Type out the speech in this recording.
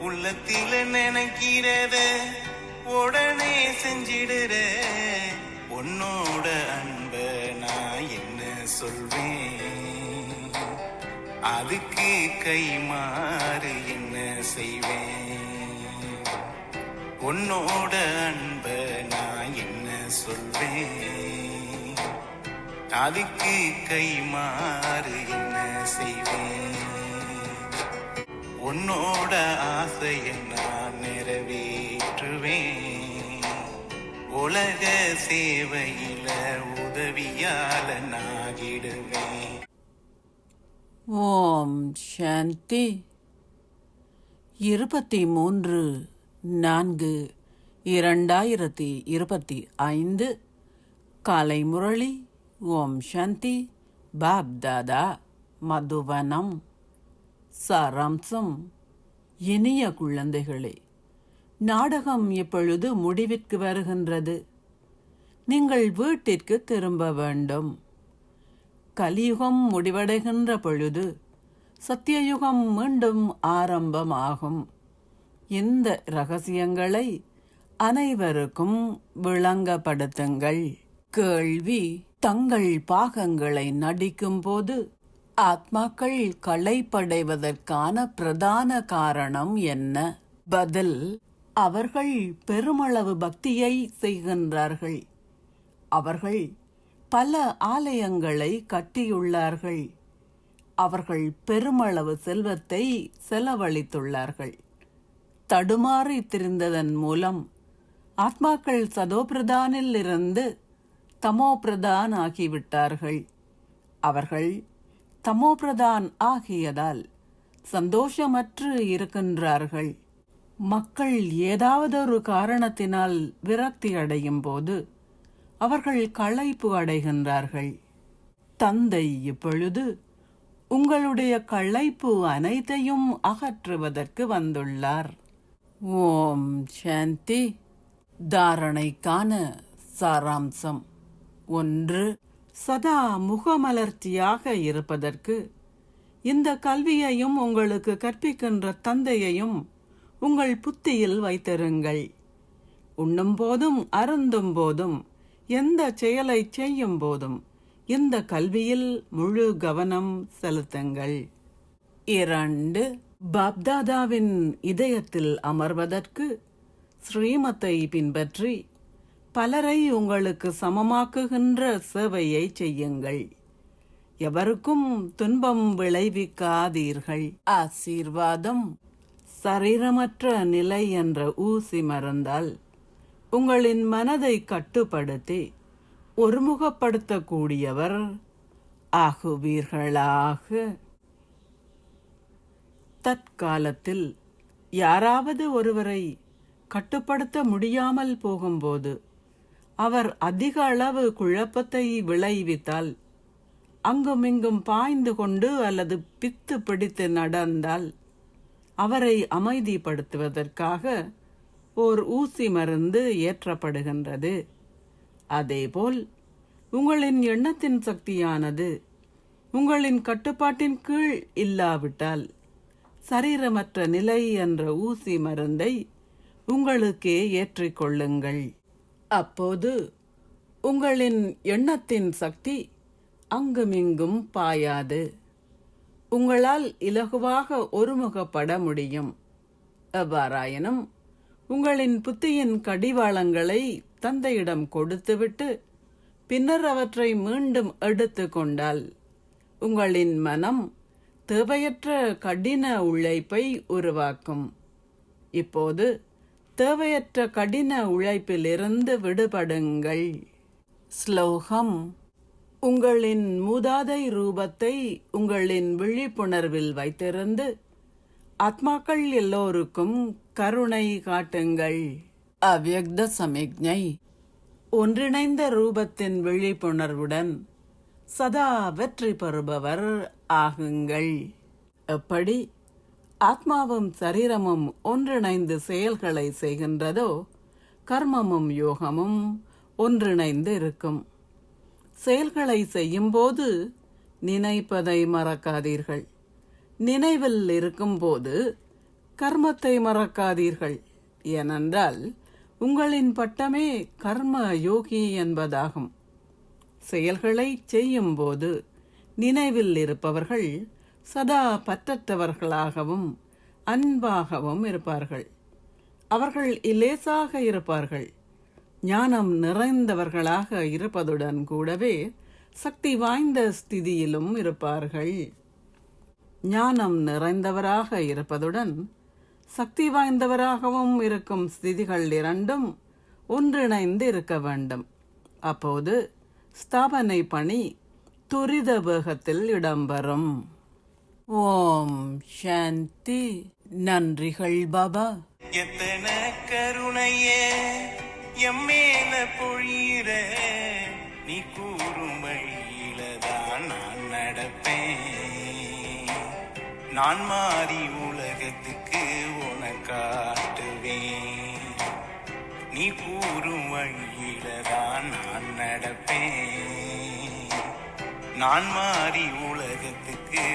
உள்ளத்தில நினைக்கிறத உடனே செஞ்சிடுற உன்னோட அன்ப நான் என்ன சொல்வேன், அதுக்கு கை மாறு என்ன செய்வேன். உன்னோட அன்ப நான் என்ன சொல்வேன், அதுக்கு கை மாறு என்ன செய்வேன். உன்னோட ஆசையை நான் நிறைவேற்றுவேன், உலக சேவையில உதவியால நாகிடுவேன். ஓம் சாந்தி. 23/4/2025 காலை முரளி. ஓம் சாந்தி. பாப்தாதா மதுவனம். சாராம்சம். இனிய குழந்தைகளே, நாடகம் இப்பொழுது முடிவிற்கு வருகின்றது. நீங்கள் வீட்டிற்கு திரும்ப வேண்டும். கலியுகம் முடிவடைகின்ற பொழுது சத்தியயுகம் மீண்டும் ஆரம்பமாகும். இந்த இரகசியங்களை அனைவருக்கும் விளங்கப்படுத்துங்கள். கேள்வி: தங்கள் பாகங்களை நடிக்கும் போது ஆத்மாக்கள் களைப்படைவதற்கான பிரதான காரணம் என்ன? பதில்: அவர்கள் பெருமளவு பக்தியை செய்கின்றார்கள். அவர்கள் பல ஆலயங்களை கட்டியுள்ளார்கள். அவர்கள் பெருமளவு செல்வத்தை செலவழித்துள்ளார்கள். தடுமாறி திரிந்ததன் மூலம் ஆத்மாக்கள் சதோபிரதானில் இருந்து தமோபிரதான் ஆகிவிட்டார்கள். அவர்கள் தமோபிரதான் ஆகியதால் சந்தோஷமற்று இருக்கின்றார்கள். மக்கள் ஏதாவதொரு காரணத்தினால் விரக்தி அடையும் போது அவர்கள் களைப்பு அடைகின்றார்கள். தந்தை இப்பொழுது உங்களுடைய களைப்பு அனைத்தையும் அகற்றுவதற்கு வந்துள்ளார். ஓம் சாந்தி. தாரணைக்கான சாராம்சம். 1. சதா முகமலர்ச்சியாக இருப்பதற்கு இந்த கல்வியையும் உங்களுக்கு கற்பிக்கின்ற தந்தையையும் உங்கள் புத்தியில் வைத்திருங்கள். உண்ணும் போதும் அருந்தும் போதும் எந்த செயலை செய்யும் போதும் இந்த கல்வியில் முழு கவனம் செலுத்துங்கள். 2. பாப்தாதாவின் இதயத்தில் அமர்வதற்கு ஸ்ரீமத்தை பின்பற்றி பலரை உங்களுக்கு சமமாக்குகின்ற சேவையை செய்யுங்கள். எவருக்கும் துன்பம் விளைவிக்காதீர்கள். ஆசீர்வாதம். சரீரமற்ற நிலை என்ற ஊசி மருந்தால் உங்களின் மனதை கட்டுப்படுத்தி ஒருமுகப்படுத்தக்கூடியவர் ஆகுவீர்களாக. தற்காலத்தில் யாராவது ஒருவரை கட்டுப்படுத்த முடியாமல் போகும்போது அவர் அதிக அளவு குழப்பத்தை விளைவித்தால், அங்குமிங்கும் பாய்ந்து கொண்டு அல்லது பித்து பிடித்து நடந்தால் அவரை அமைதிப்படுத்துவதற்காக ஓர் ஊசி மருந்து ஏற்றப்படுகின்றது. அதேபோல் உங்களின் எண்ணத்தின் சக்தியானது உங்களின் கட்டுப்பாட்டின் கீழ் இல்லாவிட்டால் சரீரமற்ற நிலை என்ற ஊசி மருந்தை உங்களுக்கே ஏற்றிக்கொள்ளுங்கள். அப்போது உங்களின் எண்ணத்தின் சக்தி அங்குமிங்கும் பாயாது. உங்களால் இலகுவாக ஒருமுகப்பட முடியும். எவ்வாறாயினும் உங்களின் புத்தியின் கடிவாளங்களை தந்தையிடம் கொடுத்துவிட்டு பின்னர் அவற்றை மீண்டும் எடுத்து கொண்டால் உங்களின் மனம் தேவையற்ற கடின உழைப்பை உருவாக்கும். இப்போது தேவையற்ற கடின உழைப்பிலிருந்து விடுபடுங்கள். ஸ்லோகம். உங்களின் மூதாதை ரூபத்தை உங்களின் விழிப்புணர்வில் வைத்திருந்து ஆத்மாக்கள் எல்லோருக்கும் கருணை காட்டுங்கள். அவ்யக்த சமிக்ஞை. ஒன்றிணைந்த ரூபத்தின் விழிப்புணர்வுடன் சதா வெற்றி பெறுபவர் ஆகுங்கள். எப்படி ஆத்மாவும் சரீரமும் ஒன்றிணைந்து செயல்களை செய்கின்றதோ, கர்மமும் யோகமும் ஒன்றிணைந்து இருக்கும். செயல்களை செய்யும்போது நினைப்பதை மறக்காதீர்கள். நினைவில் இருக்கும்போது கர்மத்தை மறக்காதீர்கள். ஏனென்றால் உங்களின் பட்டமே கர்ம யோகி என்பதாகும். செயல்களை செய்யும்போது நினைவில் இருப்பவர்கள் சதா பற்றற்றவர்களாகவும் அன்பாகவும் இருப்பார்கள். அவர்கள் இலேசாக இருப்பார்கள். ஞானம் நிறைந்தவர்களாக இருப்பதுடன் கூடவே சக்தி வாய்ந்த ஸ்திதியிலும் இருப்பார்கள். ஞானம் நிறைந்தவராக இருப்பதுடன் சக்தி வாய்ந்தவராகவும் இருக்கும் ஸ்திதிகள் இரண்டும் ஒன்றிணைந்து இருக்க வேண்டும். அப்போது ஸ்தாபனை பணி துரித வேகத்தில் இடம்பெறும். ஓம் சாந்தி. நன்றிகள் பாபா. எத்தனை கருணையே எம்மேல பொழியிற, நீ கூறும் வழியில தான் நான் நடப்பேன். நான் மாறி உலகத்துக்கு உனக்காட்டுவேன். நீ கூறும் வழியில தான் நான் நடப்பேன். நான் மாறி உலகத்துக்கு